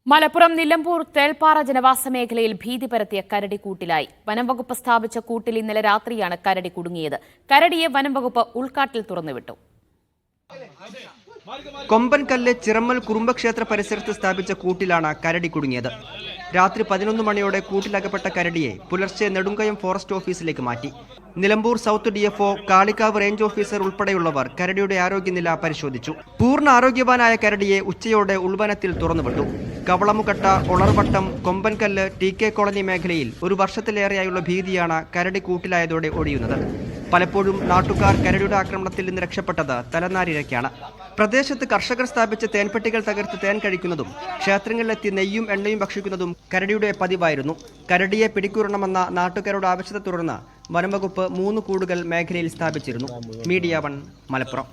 മലപ്പുറം നിലമ്പൂർ തേൾപ്പാറ ജനവാസ മേഖലയിൽ ഭീതി പരത്തിയ കരടി കൂട്ടിലായി. വനം വകുപ്പ് സ്ഥാപിച്ച കൂട്ടിൽ ഇന്നലെ രാത്രിയാണ് കരടി കുടുങ്ങിയത്. കരടിയെ വനം വകുപ്പ് ഉൾക്കാട്ടിൽ തുറന്നുവിട്ടു. കൊമ്പൻകല്ല് ചിറമ്മൽ കുറുമ്പക്ഷേത്ര പരിസരത്ത് സ്ഥാപിച്ച കൂട്ടിലാണ് കരടി കുടുങ്ങിയത്. രാത്രി 11 മണിയോടെ കൂട്ടിലകപ്പെട്ട കരടിയെ പുലർച്ചെ നെടുങ്കയം ഫോറസ്റ്റ് ഓഫീസിലേക്ക് മാറ്റി. Nilambur south DFO, Kalikavu range officer ഉൾപ്പെടെയുള്ളവർ കരടിയുടെ ആരോഗ്യനില പരിശോധിച്ചു. പൂർണ്ണ ആരോഗ്യവാനായ കരടിയെ ഉച്ചയോടെ ഉൾവനത്തിൽ തുറന്നുവിട്ടു. കവളമുകട്ട, ഒളർവട്ടം, കൊമ്പൻകല്ല്, TK കോളനി മേഖലയിൽ ഒരു വർഷത്തിലേറെയായുള്ള ഭീതിയാണ് കരടി കൂട്ടിലായതോടെ ഒഴിയുന്നത്. പലപ്പോഴും നാട്ടുകാർ കരടിയുടെ ആക്രമണത്തിൽ നിന്ന് രക്ഷപ്പെട്ടത് തലനാരിഴയ്ക്കാണ്. പ്രദേശത്ത് കർഷകർ സ്ഥാപിച്ച തേൻപെട്ടികൾ തകർത്ത് തേൻ കഴിക്കുന്നതും ക്ഷേത്രങ്ങളിലെത്തി നെയ്യും എണ്ണയും ഭക്ഷിക്കുന്നതും കരടിയുടെ പതിവായിരുന്നു. കരടിയെ പിടികൂടണമെന്ന നാട്ടുകാരുടെ ആവശ്യത്തെ തുടർന്ന് വനംവകുപ്പ് 3 കൂടുകൾ മേഖലയിൽ സ്ഥാപിച്ചിരുന്നു. മീഡിയ 1 മലപ്പുറം.